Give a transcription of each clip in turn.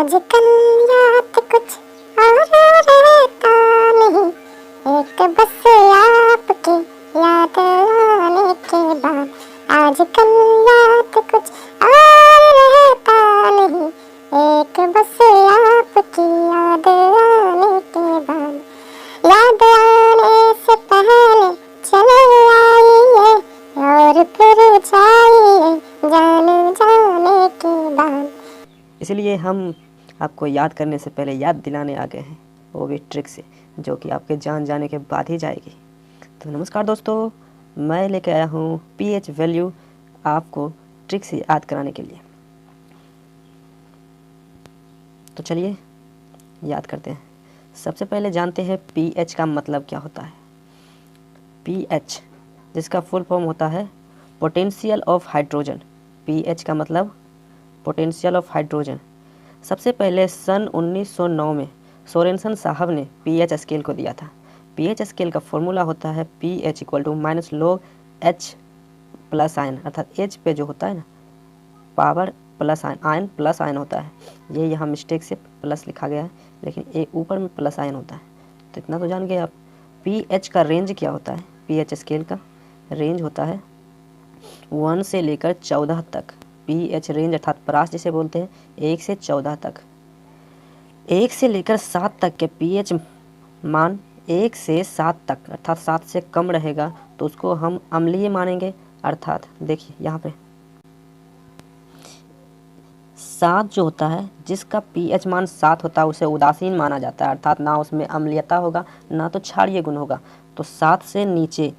आजकल याद कुछ और रहता नहीं, एक बस आपकी याद आने के बाद। आजकल याद कुछ और रहता नहीं, एक बस आपकी याद आने के बाद। याद आने से पहले चले आइए और फिर जाइए जान जाने के बाद। इसलिए हम आपको याद करने से पहले याद दिलाने आ गए हैं, वो भी ट्रिक से, जो कि आपके जान जाने के बाद ही जाएगी। तो नमस्कार दोस्तों, मैं लेके आया हूँ पीएच वैल्यू आपको ट्रिक से याद कराने के लिए। तो चलिए याद करते हैं। सबसे पहले जानते हैं पीएच का मतलब क्या होता है। पीएच जिसका फुल फॉर्म होता है पोटेंशियल ऑफ हाइड्रोजन। पीएच का मतलब पोटेंशियल ऑफ हाइड्रोजन। सबसे पहले सन 1909 में सोरेनसन साहब ने पीएच स्केल को दिया था। पीएच स्केल का फॉर्मूला होता है pH equal to minus log H plus ion, अर्थात एच पे जो होता है ना power plus ion, ion plus ion होता है। ये यहाँ मिस्टेक से प्लस लिखा गया है, लेकिन ये ऊपर में प्लस आयन होता है। तो इतना तो जान गए आप। पीएच का रेंज क्या होता है। पीएच स्केल का रेंज होता है 1 से लेकर 14 तक। पीएच रेंज अर्थात परास जिसे बोलते हैं 1 से 14 तक। 1 से लेकर 7 तक के पीएच मान 1 से 7 तक अर्थात 7 से कम रहेगा तो उसको हम अम्लीय मानेंगे। अर्थात देखिए यहाँ पे 7 जो होता है, जिसका पीएच मान 7 होता है उसे उदासीन माना जाता है, अर्थात ना उसमें अम्लीयता होगा ना तो क्षारीय गुण होगा। तो 7 से नीचे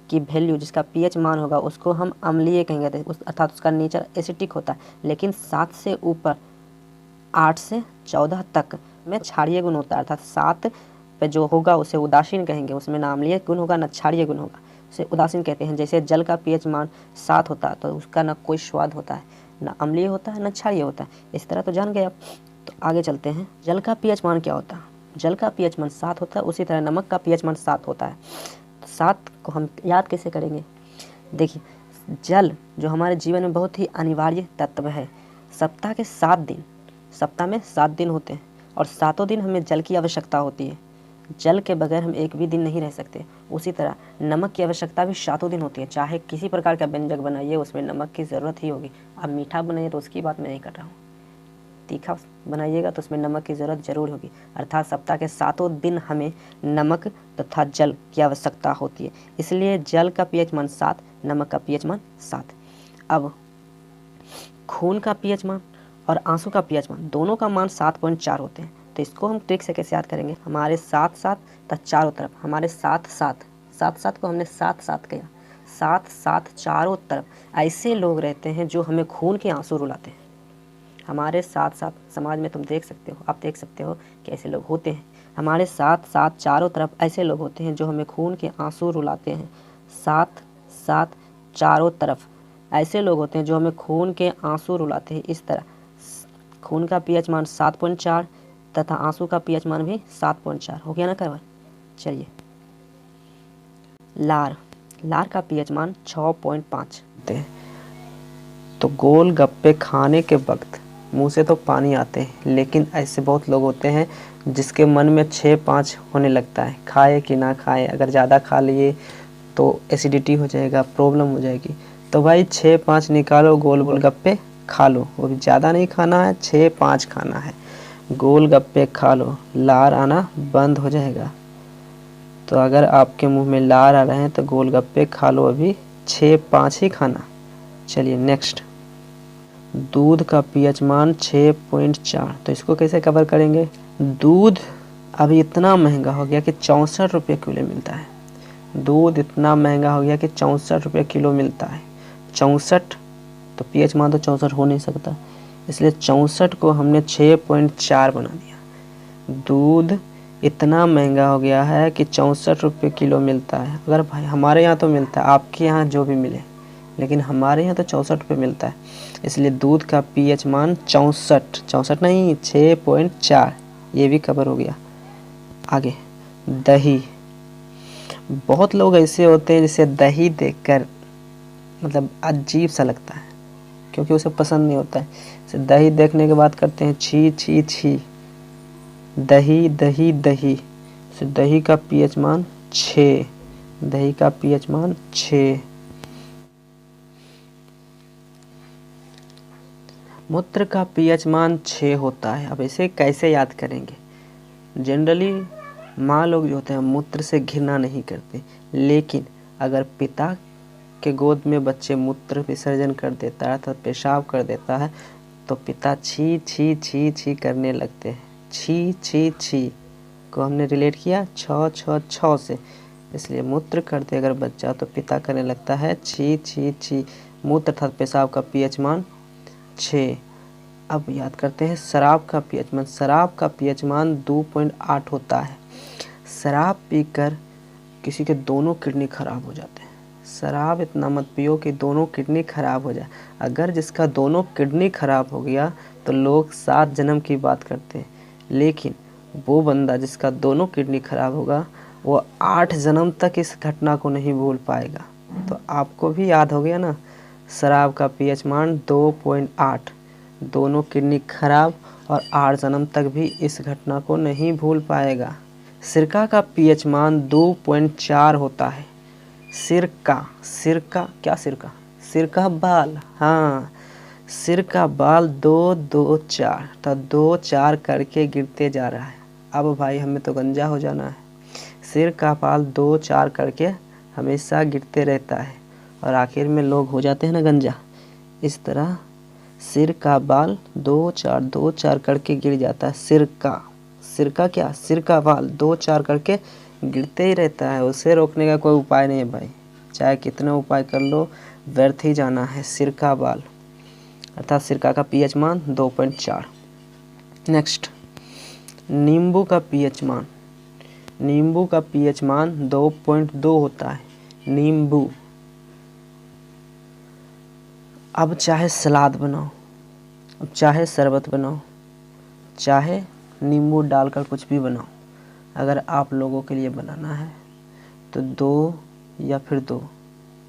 की वैल्यू जिसका पीएच मान होगा उसको हम अम्लीय कहेंगे, अर्थात उसका नेचर एसिटिक होता है। लेकिन 7 से ऊपर 8 से 14 तक में क्षारीय गुण होता है, अर्थात 7 पे जो होगा उसे उदासीन कहेंगे, उसमें ना अम्लीय गुण होगा ना क्षारीय गुण होगा, उसे उदासीन कहते हैं। जैसे जल का पीएच मान 7 होता है तो उसका ना कोई स्वाद होता है, ना अम्लीय होता है ना क्षारीय होता है। इस तरह तो जान गए आप। तो आगे चलते हैं, जल का पीएच मान क्या होता है। जल का पीएच मान 7 होता है, उसी तरह नमक का पीएच मान 7 होता है। 7 को हम याद कैसे करेंगे। देखिए, जल जो हमारे जीवन में बहुत ही अनिवार्य तत्व है। सप्ताह के 7 दिन, सप्ताह में 7 दिन होते हैं और 7 दिन हमें जल की आवश्यकता होती है। जल के बगैर हम एक भी दिन नहीं रह सकते। उसी तरह नमक की आवश्यकता भी 7 दिन होती है। चाहे किसी प्रकार का व्यंजन बनाइए उसमें नमक की ज़रूरत ही होगी। अब मीठा बनाइए तो उसकी बात मैं नहीं कर रहा हूँ, तीखा बनाइएगा तो उसमें नमक की ज़रूरत जरूर होगी। अर्थात सप्ताह के 7 दिन हमें नमक तथा जल की आवश्यकता होती है। इसलिए जल का पीएच मान 7, नमक का पीएच मान 7। अब खून का पीएच मान और आंसू का पीएच मान दोनों का मान 7.4 होते हैं। तो इसको हम ट्रिक से कैसे याद करेंगे। हमारे 7-7 तथा चारों तरफ, हमारे 7-7 को हमने 7-7 किया, 7-7 चारों तरफ ऐसे लोग रहते हैं जो हमें खून के आंसू रुलाते हैं। हमारे 7-7 समाज में तुम देख सकते हो, आप देख सकते हो कि ऐसे लोग होते हैं। हमारे 7-7 चारों तरफ ऐसे लोग होते हैं जो हमें खून के आंसू रुलाते हैं। 7-7 चारों तरफ ऐसे लोग होते हैं जो हमें खून के आंसू रुलाते हैं। इस तरह खून का पीएच मान 7.4 तथा आंसू का पीएच मान भी 7.4 हो गया ना करवा। चलिए, लार का पीएच मान 6.5 हैं। तो गोल गप्पे खाने के वक्त मुंह से तो पानी आते हैं, लेकिन ऐसे बहुत लोग होते हैं जिसके मन में 6-5 होने लगता है, खाए कि ना खाए। अगर ज़्यादा खा लिए तो एसिडिटी हो जाएगा, प्रॉब्लम हो जाएगी। तो भाई 6-5 निकालो, गोल गोल गप्पे खा लो। वो भी ज़्यादा नहीं खाना है, 6-5 खाना है। गोल गप्पे खा लो, लार आना बंद हो जाएगा। तो अगर आपके मुंह में लार आ रहे हैं तो गोल गप्पे खा लो, अभी 6-5 ही खाना। चलिए नेक्स्ट, दूध का पीएच मान 6.4। तो इसको कैसे कवर करेंगे। दूध अभी इतना महंगा हो गया कि 64 रुपये किलो मिलता है। दूध इतना महंगा हो गया कि 64 रुपये किलो मिलता है। 64 तो पीएच मान तो 64 हो नहीं सकता, इसलिए 64 को हमने 6.4 बना दिया। दूध इतना महंगा हो गया है कि 64 रुपये किलो मिलता है। अगर भाई हमारे यहाँ तो मिलता है, आपके यहाँ जो भी मिले, लेकिन हमारे यहाँ तो 64 रुपये मिलता है। इसलिए दूध का पीएच मान 64 नहीं 6.4, ये भी कवर हो गया। आगे दही, बहुत लोग ऐसे होते हैं जिसे दही देखकर मतलब अजीब सा लगता है। क्योंकि उसे पसंद नहीं होता है। जैसे दही देखने के बाद करते हैं छी छी छी। दही दही दही, तो दही का पीएच मान 6, दही का पीएच मान 6। मूत्र का पीएच मान 6 होता है। अब इसे कैसे याद करेंगे? जनरली माँ लोग जो होते हैं मूत्र से घृणा नहीं करते, लेकिन अगर पिता के गोद में बच्चे मूत्र विसर्जन कर देता है अर्थात पेशाब कर देता है तो पिता छी छी छी छी करने लगते हैं। छी छी छी को हमने रिलेट किया 6 6 6 से, इसलिए मूत्र करते अगर बच्चा तो पिता करने लगता है छी छी छी। मूत्र अर्थात पेशाब का पीएच मान 6। अब याद करते हैं शराब का पीएच मान। शराब का पीएच मान 2.8 होता है। शराब पीकर किसी के दोनों किडनी खराब हो जाते हैं। शराब इतना मत पियो कि दोनों किडनी खराब हो जाए। अगर जिसका दोनों किडनी खराब हो गया तो लोग 7 जन्म की बात करते हैं, लेकिन वो बंदा जिसका दोनों किडनी खराब होगा वो 8 जन्म तक इस घटना को नहीं भूल पाएगा। तो आपको भी याद हो गया ना, शराब का पीएच मान 2.8, दोनों किडनी खराब और 8 जन्म तक भी इस घटना को नहीं भूल पाएगा। सिरका का पीएच मान 2.4 होता है। सिरका, सिरका क्या? सिरका, सिरका बाल, हाँ सिर का बाल 2 2 4 तो 2 4 करके गिरते जा रहा है। अब भाई हमें तो गंजा हो जाना है। सिर का बाल 2 4 करके हमेशा गिरते रहता है और आखिर में लोग हो जाते हैं ना गंजा। इस तरह सिर का बाल 2 4 करके गिर जाता है। सिरका, सिरका क्या? सिर का बाल 2 4 करके गिरते ही रहता है। उसे रोकने का कोई उपाय नहीं है भाई, चाहे कितना उपाय कर लो व्यर्थ ही जाना है। सिर का बाल अर्थात सिरका का पीएच मान 2.4। नेक्स्ट, नींबू का पीएच मान। नींबू का पीएच मान 2.2 होता है। नींबू, अब चाहे सलाद बनाओ, अब चाहे शरबत बनाओ, चाहे नींबू डालकर कुछ भी बनाओ, अगर आप लोगों के लिए बनाना है तो 2 या फिर 2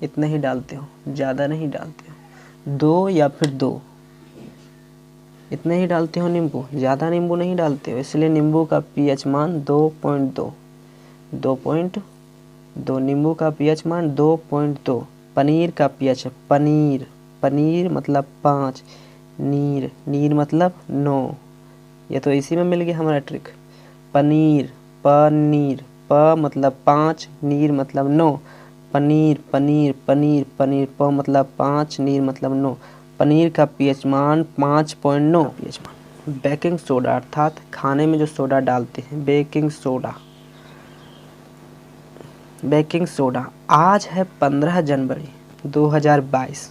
इतना ही डालते हो, ज़्यादा नहीं डालते हो। 2 या फिर 2 इतने ही डालते हो नींबू, ज़्यादा नींबू नहीं डालते हो, इसलिए नींबू का पीएच मान 2.2। 2.2 नींबू का पीएच मान 2.2। पनीर का पीएच है पनीर, पनीर मतलब 5, नीर, नीर मतलब 9। ये तो इसी में मिल गया हमारा ट्रिक। पनीर, पनीर, प मतलब 5, नीर मतलब 9। पनीर पनीर पनीर पनीर, प मतलब 5, नीर मतलब 9। पनीर का पीएच मान 5.9 पीएच मान। बेकिंग सोडा अर्थात खाने में जो सोडा डालते हैं, बेकिंग सोडा, बेकिंग सोडा। आज है 15 जनवरी 2022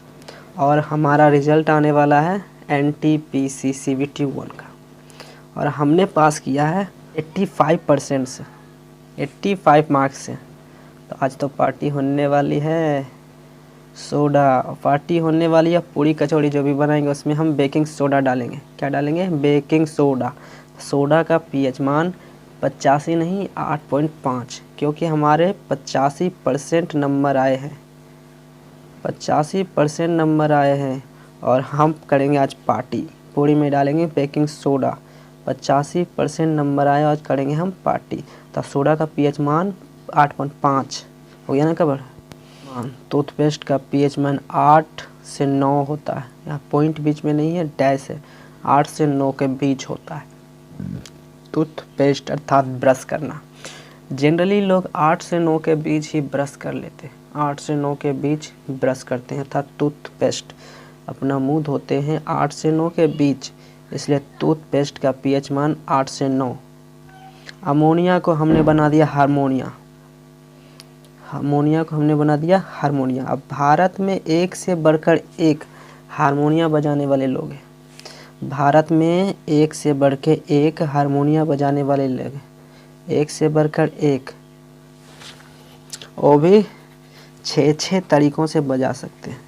और हमारा रिजल्ट आने वाला है NTPC CBT 1 का, और हमने पास किया है 85% से, 85 मार्क्स से। तो आज तो पार्टी होने वाली है, सोडा पार्टी होने वाली है। पूरी कचौड़ी जो भी बनाएंगे उसमें हम बेकिंग सोडा डालेंगे। क्या डालेंगे? Baking soda. सोडा का पीएच मान 85 नहीं 8.5, क्योंकि हमारे 85% नंबर आए हैं, 85% नंबर आए हैं और हम करेंगे आज पार्टी। पूरी में डालेंगे बेकिंग सोडा, 85% नंबर आए, आज करेंगे हम पार्टी। तो सोडा का पीएच मान 8.5 हो गया ना कवर। टूथपेस्ट का पीएच मान 8 से 9 होता है। यहाँ पॉइंट बीच में नहीं है, डैश है। 8 से 9 के बीच होता है टूथपेस्ट अर्थात ब्रश करना। जनरली लोग 8 से 9 के बीच ही ब्रश कर लेते हैं, 8 से 9 के बीच ब्रश करते हैं अर्थात टूथपेस्ट अपना मुंह धोते हैं 8 से 9 के बीच, इसलिए टूथपेस्ट का पीएच मान 8 से 9। अमोनिया को हमने बना दिया हारमोनिया, अमोनिया को हमने बना दिया हारमोनिया। अब भारत में एक से बढ़कर एक हारमोनिया बजाने वाले लोग हैं, भारत में एक से बढ़ के एक हारमोनिया बजाने वाले लोग हैं, एक से बढ़कर एक, वो भी 6 तरीक़ों से बजा सकते हैं,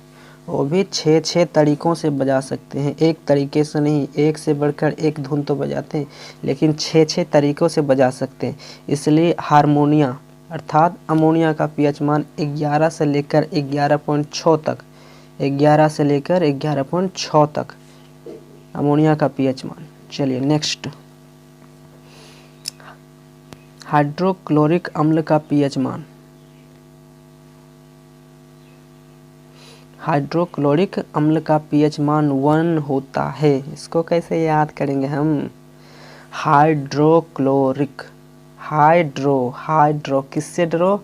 वो भी 6 तरीक़ों से बजा सकते हैं। एक तरीके से नहीं, एक से बढ़कर एक धुन तो बजाते हैं, लेकिन 6 तरीक़ों से बजा सकते हैं। इसलिए हारमोनिया अर्थात अमोनिया का पीएच मान 11 से लेकर 11.6 तक 11 से लेकर 11.6 तक अमोनिया का पीएच मान। चलिए नेक्स्ट, हाइड्रोक्लोरिक अम्ल का पीएच मान। हाइड्रोक्लोरिक अम्ल का पीएच मान 1 होता है। इसको कैसे याद करेंगे हम? हाइड्रोक्लोरिक, हाइड्रो किससे डरो?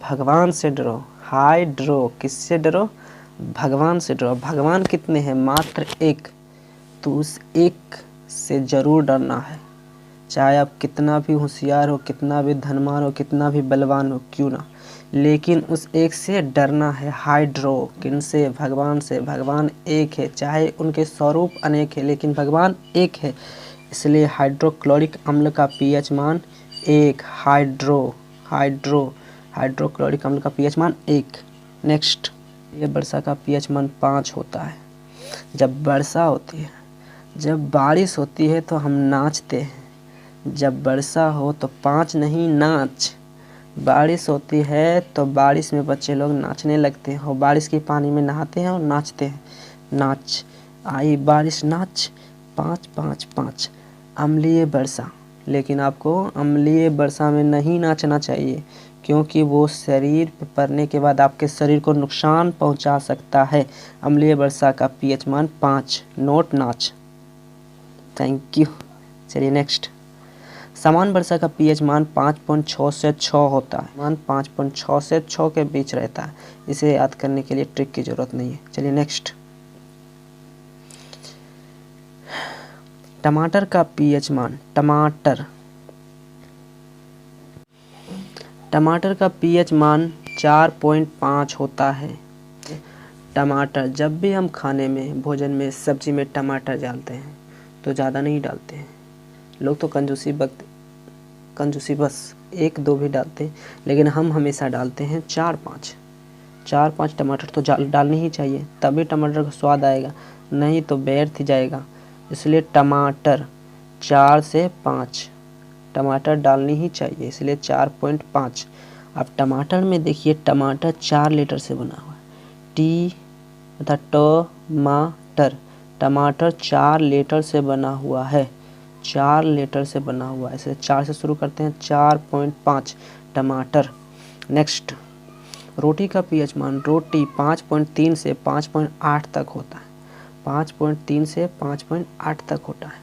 भगवान से डरो। हाइड्रो किससे डरो? भगवान से डरो। भगवान कितने हैं? मात्र एक। तो उस एक से जरूर डरना है, चाहे आप कितना भी होशियार हो, कितना भी धनवान हो, कितना भी बलवान हो क्यों ना, लेकिन उस एक से डरना है। हाइड्रो किनसे? भगवान से। भगवान एक है, चाहे उनके स्वरूप अनेक है, लेकिन भगवान एक है। इसलिए हाइड्रोक्लोरिक अम्ल का पीएच मान 1। हाइड्रोक्लोरिक अम्ल का पीएच मान 1। नेक्स्ट, ये वर्षा का पीएच मान 5 होता है। जब वर्षा होती है, जब बारिश होती है तो हम नाचते हैं। जब वर्षा हो तो 5 नहीं, नाच। बारिश होती है तो बारिश में बच्चे लोग नाचने लगते हैं और बारिश के पानी में नहाते हैं और नाचते हैं। नाच, आई बारिश नाच, 5 5 5। अम्लीय वर्षा, लेकिन आपको अम्लीय वर्षा में नहीं नाचना चाहिए, क्योंकि वो शरीर पर पड़ने के बाद आपके शरीर को नुकसान पहुंचा सकता है। अम्लीय वर्षा का पीएच मान 5, नोट नाच। Thank you. चलिए नेक्स्ट, समान वर्षा का पीएच मान 5.6 से 6 होता है। मान 5.6 से 6 के बीच रहता है। इसे याद करने के लिए ट्रिक की जरूरत नहीं है। चलिए नेक्स्ट, टमाटर का पीएच मान। टमाटर का पीएच मान 4.5 होता है। टमाटर, जब भी हम खाने में, भोजन में, सब्जी में टमाटर डालते हैं तो ज़्यादा नहीं डालते हैं। लोग तो कंजूसी बस 1-2 भी डालते हैं, लेकिन हम हमेशा डालते हैं 4-5 टमाटर तो डालनी ही चाहिए, तभी टमाटर का स्वाद आएगा, नहीं तो व्यर्थ ही जाएगा। इसलिए टमाटर 4 से 5 टमाटर डालनी ही चाहिए, इसलिए 4.5। अब टमाटर में देखिए, टमाटर 4 लेटर से बना हुआ है। टमाटर 4 लेटर से बना हुआ है। 4 लेटर से बना हुआ है, इसलिए 4 से शुरू करते हैं। 4.5 टमाटर। नेक्स्ट, रोटी का पीएच मान। रोटी 5.3 से 5.8 तक होता है। 5.3 से 5.8 तक होता है।